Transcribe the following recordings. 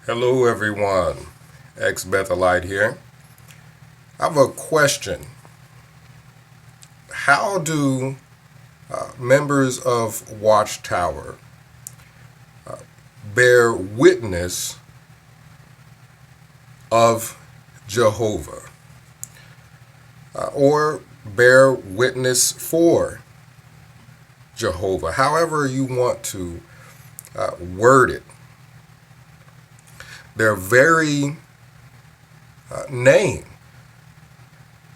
Hello everyone, ex-Bethelite here. I have a question. How do members of Watchtower bear witness of Jehovah or bear witness for Jehovah, however you want to word it? Their very name,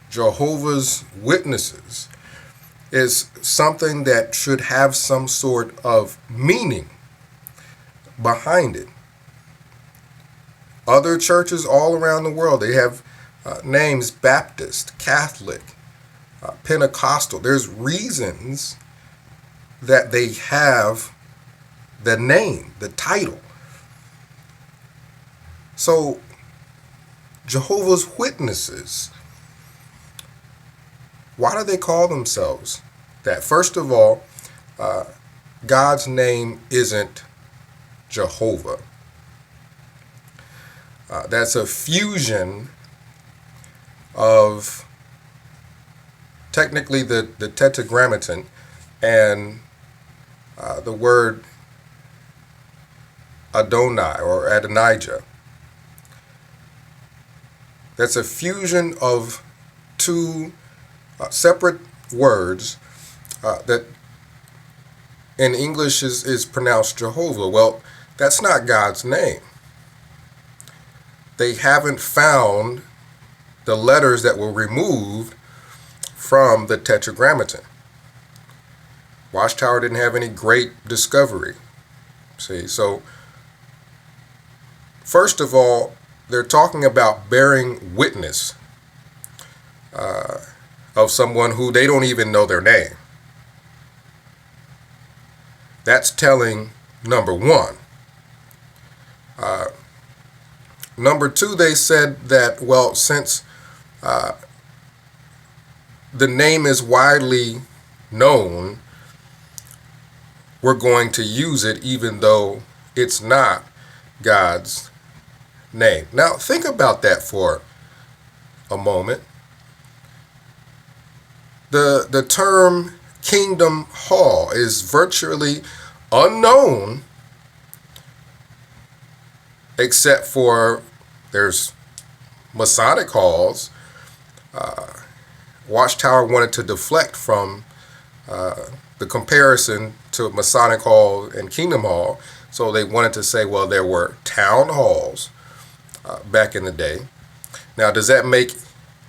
Jehovah's Witnesses, is something that should have some sort of meaning behind it. Other churches all around the world, they have names: Baptist, Catholic, Pentecostal. There's reasons that they have the name, the title. So, Jehovah's Witnesses, why do they call themselves that? First of all, God's name isn't Jehovah. That's a fusion of technically the Tetragrammaton and the word Adonai or Adonijah. That's a fusion of two separate words that in English is pronounced Jehovah. Well, that's not God's name. They haven't found the letters that were removed from the Tetragrammaton. Watchtower didn't have any great discovery. See, so first of all, they're talking about bearing witness of someone who they don't even know their name. That's telling, number one. Number two, they said that, well, since the name is widely known, we're going to use it even though it's not God's name. Now, think about that for a moment. The term Kingdom Hall is virtually unknown except for there's Masonic halls. Watchtower wanted to deflect from the comparison to Masonic Hall and Kingdom Hall, so they wanted to say, well, there were town halls back in the day. Now, does that make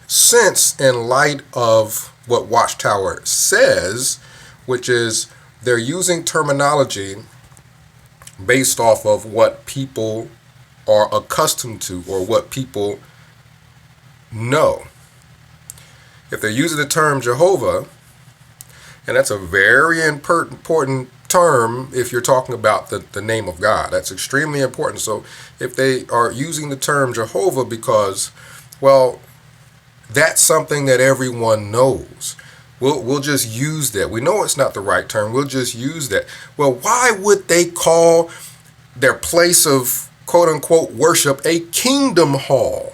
sense in light of what Watchtower says, which is they're using terminology based off of what people are accustomed to or what people know? If they're using the term Jehovah, and that's a very important term if you're talking about the name of God. That's extremely important. So if they are using the term Jehovah because, well, that's something that everyone knows, we'll just use that. We know it's not the right term. We'll just use that. Well, why would they call their place of quote-unquote worship a kingdom hall?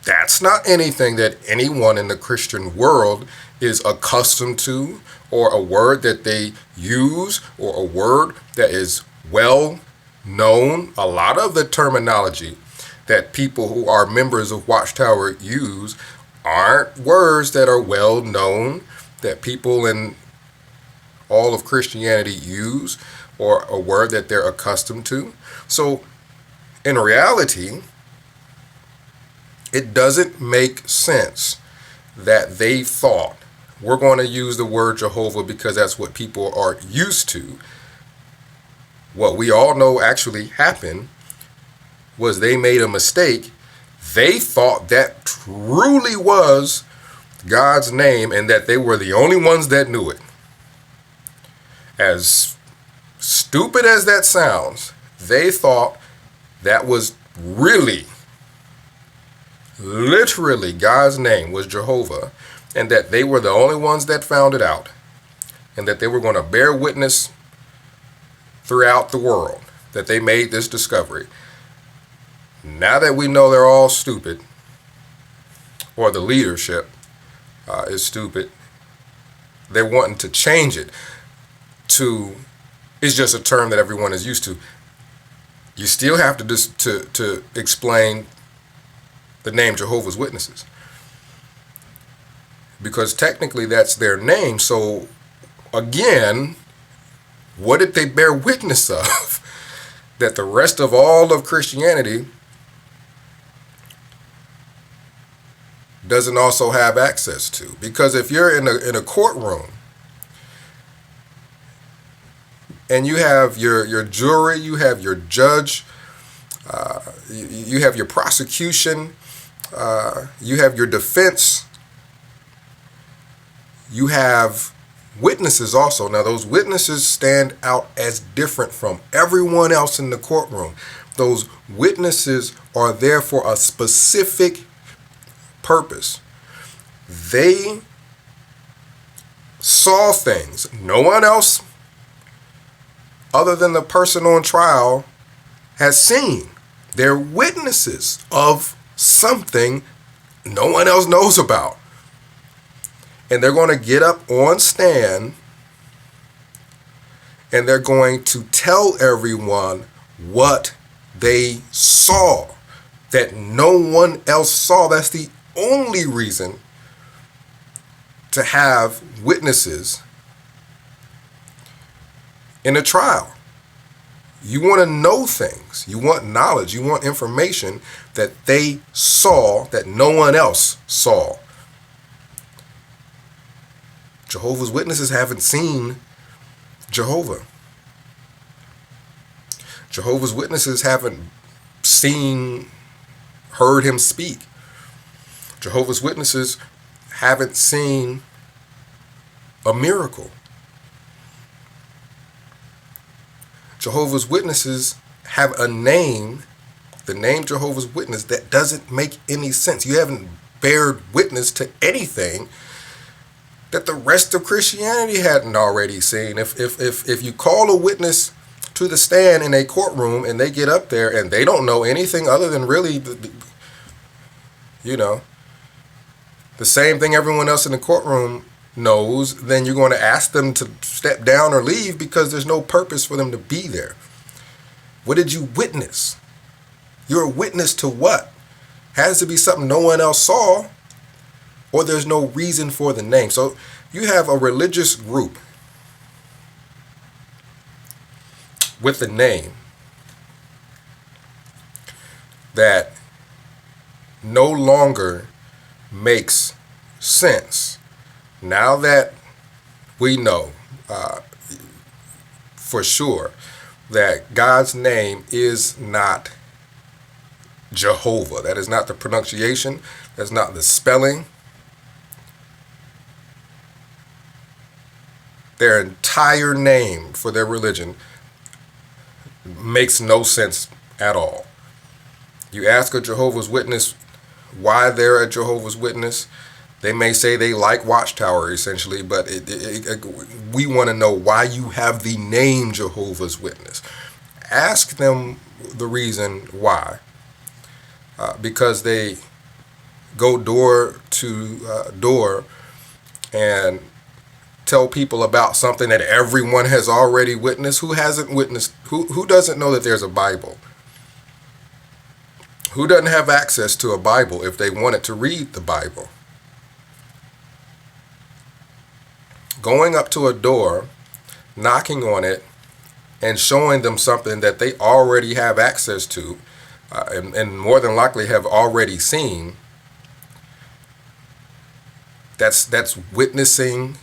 That's not anything that anyone in the Christian world is accustomed to, or a word that they use, or a word that is well known. A lot of the terminology that people who are members of Watchtower use aren't words that are well known, that people in all of Christianity use, or a word that they're accustomed to. So in reality, it doesn't make sense that they thought we're going to use the word Jehovah because that's what people are used to. What we all know actually happened was they made a mistake. They thought that truly was God's name and that they were the only ones that knew it. As stupid as that sounds, they thought that was really, literally God's name was Jehovah, and that they were the only ones that found it out, and that they were going to bear witness throughout the world that they made this discovery. Now that we know they're all stupid, or the leadership is stupid, they're wanting to change it to, it's just a term that everyone is used to. You still have to explain the name Jehovah's Witnesses, because technically that's their name. So again, what did they bear witness of that the rest of all of Christianity doesn't also have access to? Because if you're in a courtroom and you have your jury, you have your judge, you have your prosecution, you have your defense, you have witnesses also. Now, those witnesses stand out as different from everyone else in the courtroom. Those witnesses are there for a specific purpose. They saw things no one else other than the person on trial has seen. They're witnesses of something no one else knows about. And they're going to get up on stand and they're going to tell everyone what they saw that no one else saw. That's the only reason to have witnesses in a trial. You want to know things. You want knowledge. You want information that they saw that no one else saw. Jehovah's Witnesses haven't seen Jehovah. Jehovah's Witnesses haven't heard him speak. Jehovah's Witnesses haven't seen a miracle. Jehovah's Witnesses have a name, the name Jehovah's Witness, that doesn't make any sense. You haven't bared witness to anything that the rest of Christianity hadn't already seen. If you call a witness to the stand in a courtroom and they get up there and they don't know anything other than really, the same thing everyone else in the courtroom knows, then you're going to ask them to step down or leave because there's no purpose for them to be there. What did you witness? You're a witness to what? Has to be something no one else saw, or there's no reason for the name. So you have a religious group with the name that no longer makes sense. Now that we know for sure that God's name is not Jehovah, that is not the pronunciation, that's not the spelling. Their entire name for their religion makes no sense at all. You ask a Jehovah's Witness why they're a Jehovah's Witness, they may say they like Watchtower essentially, but we want to know why you have the name Jehovah's Witness. Ask them the reason why. Because they go door to door and tell people about something that everyone has already witnessed. Who hasn't witnessed? Who doesn't know that there's a Bible? Who doesn't have access to a Bible if they wanted to read the Bible? Going up to a door, knocking on it, and showing them something that they already have access to, and more than likely have already seen, that's witnessing,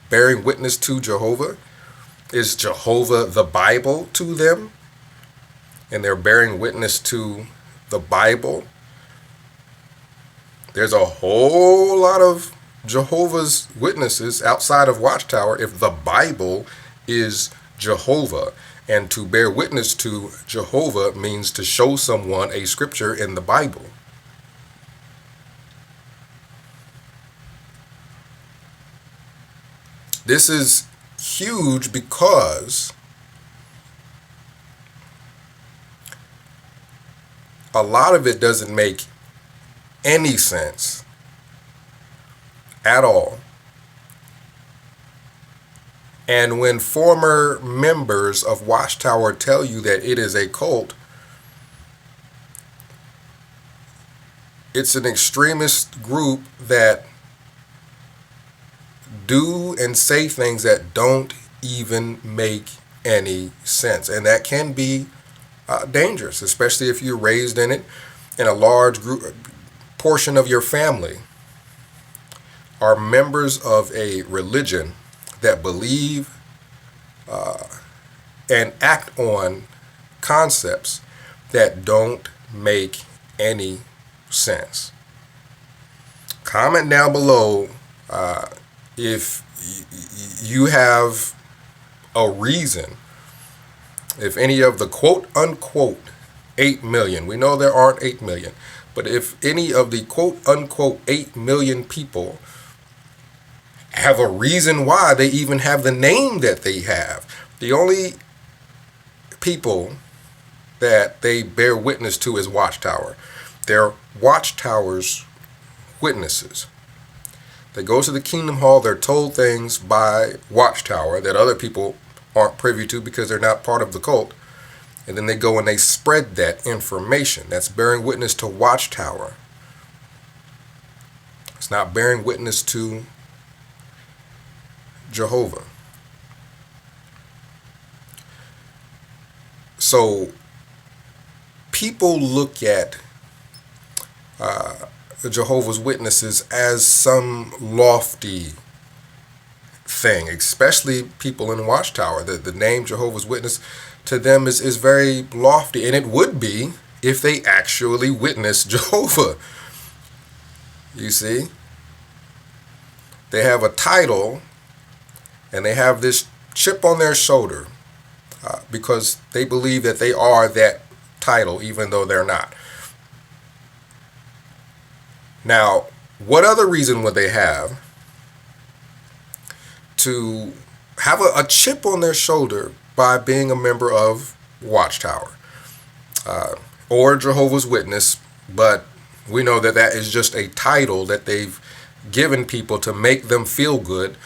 bearing witness to Jehovah. Is Jehovah the Bible to them? And they're bearing witness to the Bible. There's a whole lot of Jehovah's Witnesses outside of Watchtower if the Bible is Jehovah. And to bear witness to Jehovah means to show someone a scripture in the Bible. This is huge because a lot of it doesn't make any sense at all. And when former members of Watchtower tell you that it is a cult, it's an extremist group that do and say things that don't even make any sense. And that can be dangerous, especially if you're raised in it, and a large group portion of your family are members of a religion that believe and act on concepts that don't make any sense. Comment down below if you have a reason, if any of the quote unquote 8 million, we know there aren't 8 million, but if any of the quote unquote 8 million people have a reason why they even have the name that they have. The only people that they bear witness to is Watchtower. They're Watchtower's witnesses. They go to the Kingdom Hall, they're told things by Watchtower that other people aren't privy to because they're not part of the cult. And then they go and they spread that information. That's bearing witness to Watchtower. It's not bearing witness to Jehovah. So people look at the Jehovah's Witnesses as some lofty thing, especially people in Watchtower. The name Jehovah's Witness to them is very lofty, and it would be if they actually witnessed Jehovah. You see? They have a title, and they have this chip on their shoulder because they believe that they are that title, even though they're not. Now, what other reason would they have to have a chip on their shoulder by being a member of Watchtower or Jehovah's Witness? But we know that that is just a title that they've given people to make them feel good.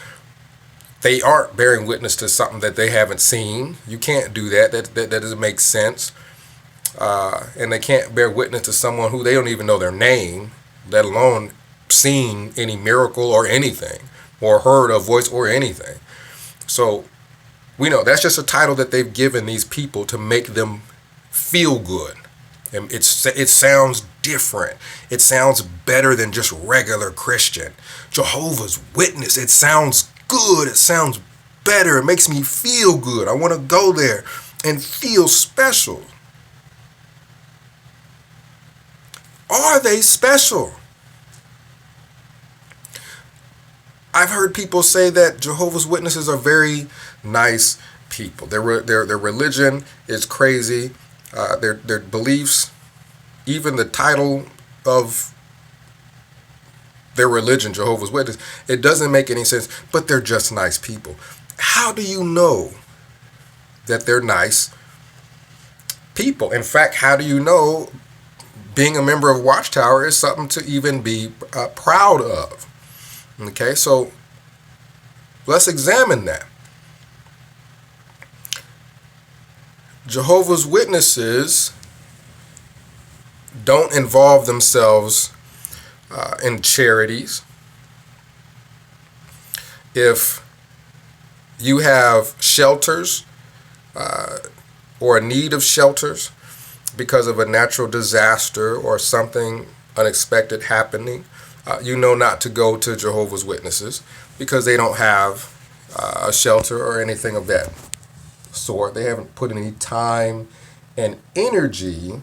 They aren't bearing witness to something that they haven't seen. You can't do that. That doesn't make sense. And they can't bear witness to someone who they don't even know their name, let alone seen any miracle or anything, or heard a voice or anything. So we know that's just a title that they've given these people to make them feel good. And it sounds different. It sounds better than just regular Christian. Jehovah's Witness, it sounds good. It sounds better. It makes me feel good. I want to go there and feel special. Are they special? I've heard people say that Jehovah's Witnesses are very nice people. Their religion is crazy. Their beliefs, even the title of their religion, Jehovah's Witness, it doesn't make any sense, but they're just nice people. How do you know that they're nice people? In fact, how do you know being a member of Watchtower is something to even be proud of? Okay, so let's examine that. Jehovah's Witnesses don't involve themselves in charities. If you have shelters or a need of shelters because of a natural disaster or something unexpected happening, you know not to go to Jehovah's Witnesses because they don't have a shelter or anything of that sort. They haven't put any time and energy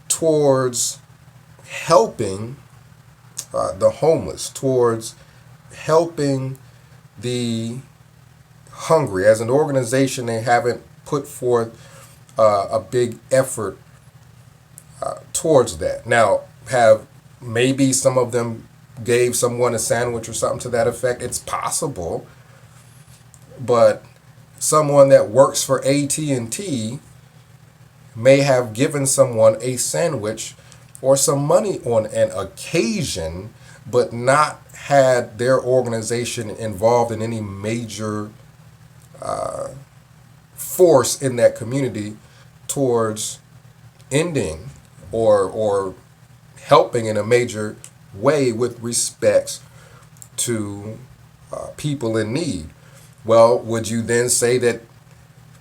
towards helping the homeless, towards helping the hungry. As an organization, they haven't put forth a big effort towards that. Now, have maybe some of them gave someone a sandwich or something to that effect. It's possible. But someone that works for AT&T may have given someone a sandwich or some money on an occasion, but not had their organization involved in any major force in that community towards ending or helping in a major way with respects to people in need. Well, would you then say that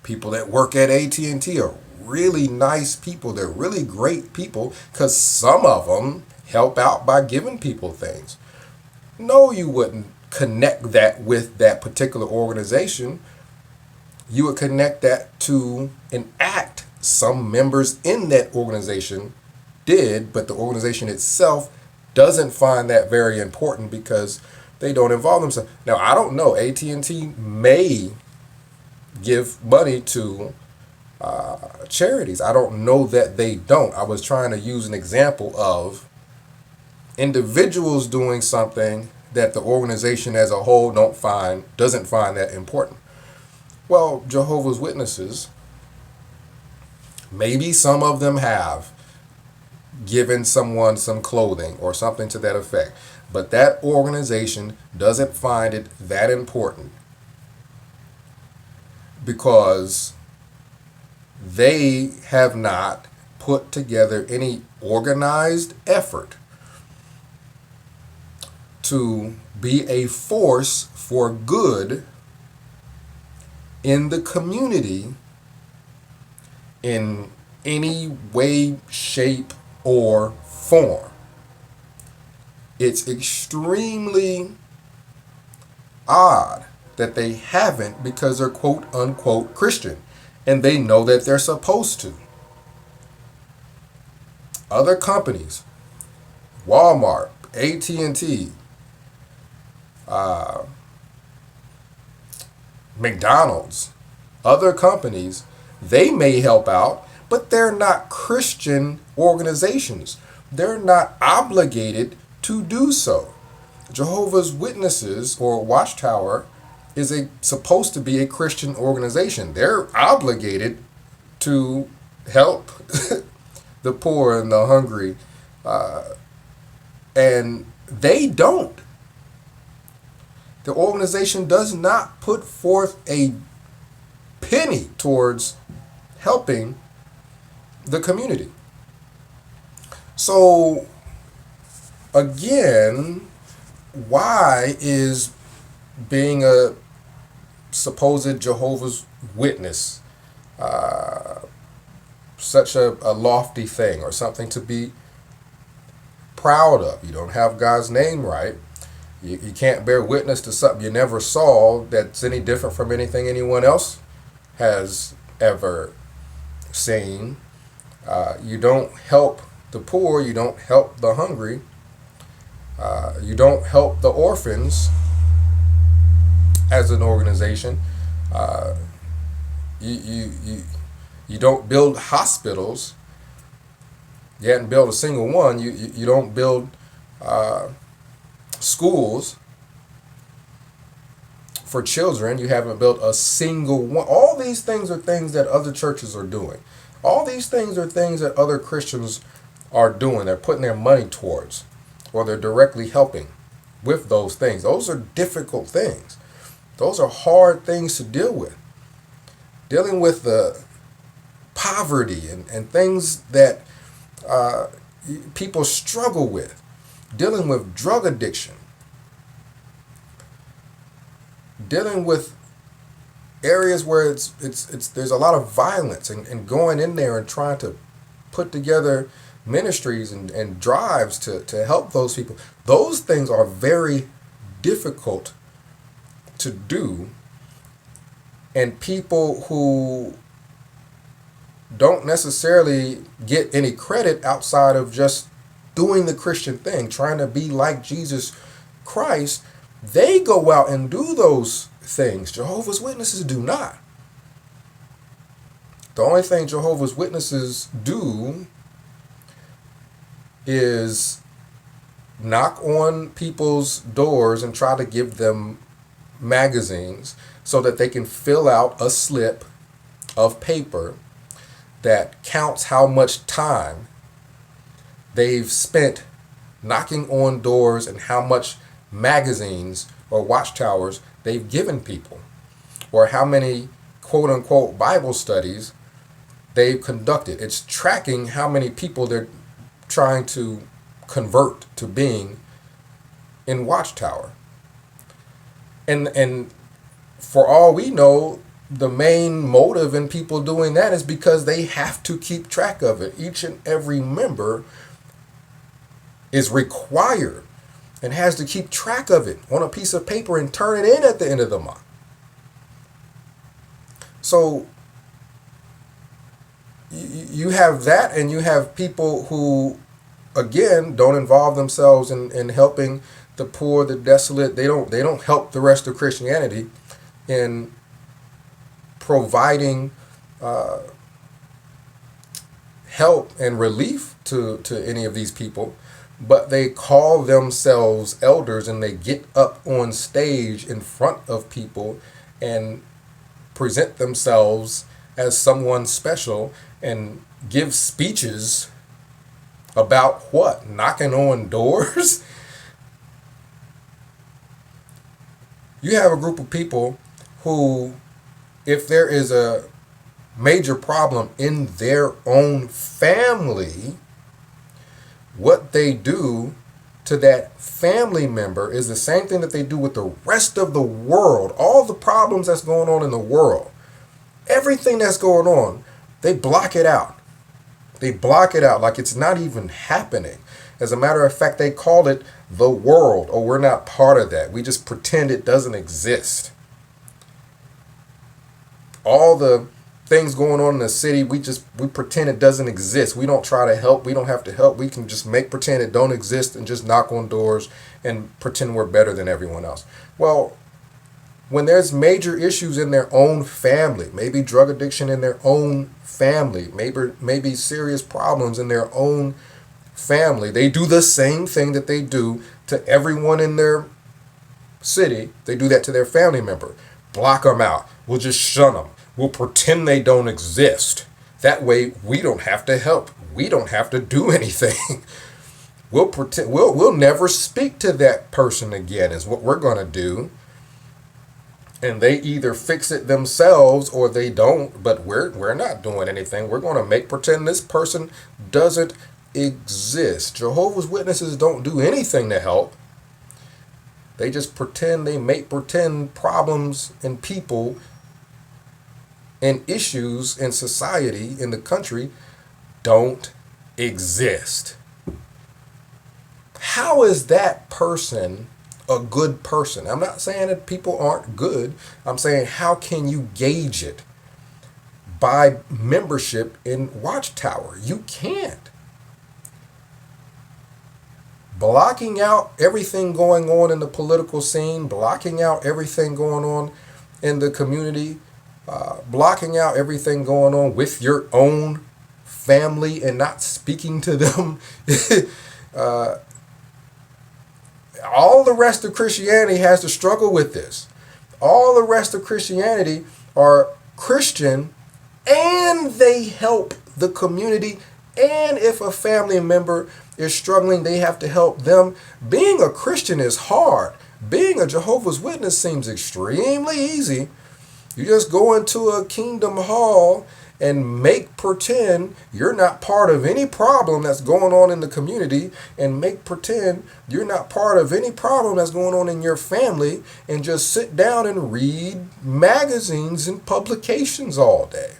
people that work at AT&T are really nice people? They're really great people because some of them help out by giving people things. No, you wouldn't connect that with that particular organization. You would connect that to an act some members in that organization did, but the organization itself doesn't find that very important because they don't involve themselves. Now, I don't know. AT&T may give money to charities. I don't know that they don't. I was trying to use an example of individuals doing something that the organization as a whole doesn't find that important. Well, Jehovah's Witnesses, maybe some of them have given someone some clothing or something to that effect, but that organization doesn't find it that important because they have not put together any organized effort to be a force for good in the community in any way, shape, or form. It's extremely odd that they haven't because they're quote unquote Christian and they know that they're supposed to. Other companies, Walmart, AT&T, McDonald's, other companies, they may help out, but they're not Christian organizations. They're not obligated to do so. Jehovah's Witnesses or Watchtower is supposed to be a Christian organization. They're obligated to help the poor and the hungry, and they don't. The organization does not put forth a penny towards helping the community. So, again, why is being a supposed Jehovah's Witness such a lofty thing or something to be proud of? You don't have God's name right. You can't bear witness to something you never saw that's any different from anything anyone else has ever seen. You don't help the poor. You don't help the hungry. You don't help the orphans as an organization. You don't build hospitals. You hadn't built a single one. You don't build schools for children. You haven't built a single one. All these things are things that other churches are doing. All these things are things that other Christians are doing. They're putting their money towards, or they're directly helping with those things. Those are difficult things. Those are hard things to deal with. Dealing with the poverty and things that people struggle with. Dealing with drug addiction. Dealing with areas where there's a lot of violence and going in there and trying to put together ministries and drives to help those people. Those things are very difficult to do, and people who don't necessarily get any credit outside of just doing the Christian thing, trying to be like Jesus Christ, they go out and do those things. Jehovah's Witnesses do not. The only thing Jehovah's Witnesses do is knock on people's doors and try to give them magazines so that they can fill out a slip of paper that counts how much time they've spent knocking on doors and how much magazines or watchtowers they've given people, or how many quote unquote Bible studies they've conducted. It's tracking how many people they're trying to convert to being in Watchtower. And for all we know, the main motive in people doing that is because they have to keep track of it. Each and every member is required and has to keep track of it on a piece of paper and turn it in at the end of the month. So you have that, and you have people who, again, don't involve themselves in helping the poor, the desolate. They don't help the rest of Christianity in providing help and relief to any of these people, but they call themselves elders, and they get up on stage in front of people and present themselves as someone special and give speeches about what? Knocking on doors? You have a group of people who, if there is a major problem in their own family, what they do to that family member is the same thing that they do with the rest of the world. All the problems that's going on in the world, everything that's going on, they block it out. They block it out like it's not even happening. As a matter of fact, they call it the world. Oh, we're not part of that. We just pretend it doesn't exist. All the things going on in the city, we pretend it doesn't exist. We don't try to help. We don't have to help. We can just pretend it don't exist and just knock on doors and pretend we're better than everyone else. Well, when there's major issues in their own family, maybe drug addiction in their own family, maybe serious problems in their own family, they do the same thing that they do to everyone in their city. They do that to their family member. Block them out. We'll just shun them. We'll pretend they don't exist. That way we don't have to help. We don't have to do anything. We'll pretend we'll never speak to that person again is what we're going to do. And they either fix it themselves or they don't, but we're not doing anything. We're going to pretend this person doesn't exist. Jehovah's Witnesses don't do anything to help. They just pretend, they make pretend problems in people and issues in society, in the country, don't exist. How is that person a good person? I'm not saying that people aren't good. I'm saying, how can you gauge it? By membership in Watchtower. You can't. Blocking out everything going on in the political scene, blocking out everything going on in the community, blocking out everything going on with your own family and not speaking to them. All the rest of Christianity has to struggle with this. All the rest of Christianity are Christian, and they help the community. And if a family member is struggling, they have to help them. Being a Christian is hard. Being a Jehovah's Witness seems extremely easy. You just go into a kingdom hall and make pretend you're not part of any problem that's going on in the community, and make pretend you're not part of any problem that's going on in your family, and just sit down and read magazines and publications all day.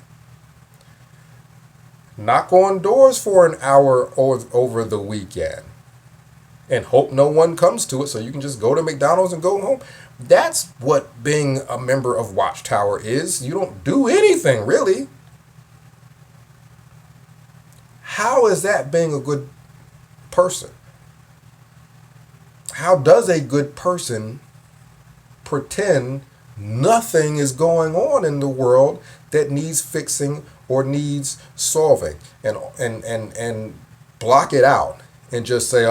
Knock on doors for an hour over the weekend and hope no one comes to it, so you can just go to McDonald's and go home. That's what being a member of Watchtower is. You don't do anything, really. How is that being a good person? How does a good person pretend nothing is going on in the world that needs fixing or needs solving, and block it out and just say,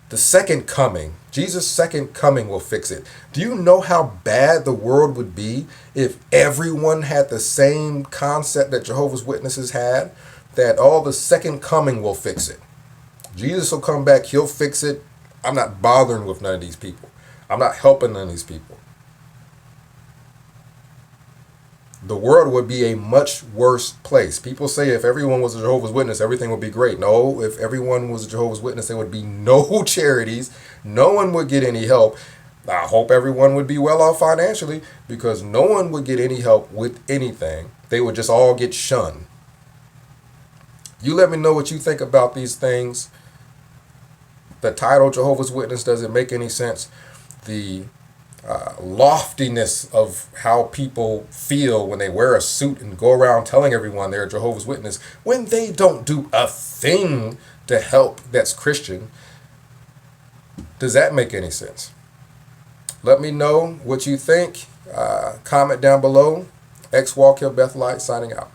the second coming Jesus' second coming will fix it. Do you know how bad the world would be if everyone had the same concept that Jehovah's Witnesses had? That all the second coming will fix it. Jesus will come back, he'll fix it. I'm not bothering with none of these people. I'm not helping none of these people. The world would be a much worse place. People say if everyone was a Jehovah's Witness, everything would be great. No, if everyone was a Jehovah's Witness, there would be no charities. No one would get any help. I hope everyone would be well off financially because no one would get any help with anything. They would just all get shunned. You let me know what you think about these things. The title Jehovah's Witness, does it make any sense? The loftiness of how people feel when they wear a suit and go around telling everyone they're a Jehovah's Witness when they don't do a thing to help that's Christian. Does that make any sense? Let me know what you think. Comment down below. X Walk Hill Bethelite signing out.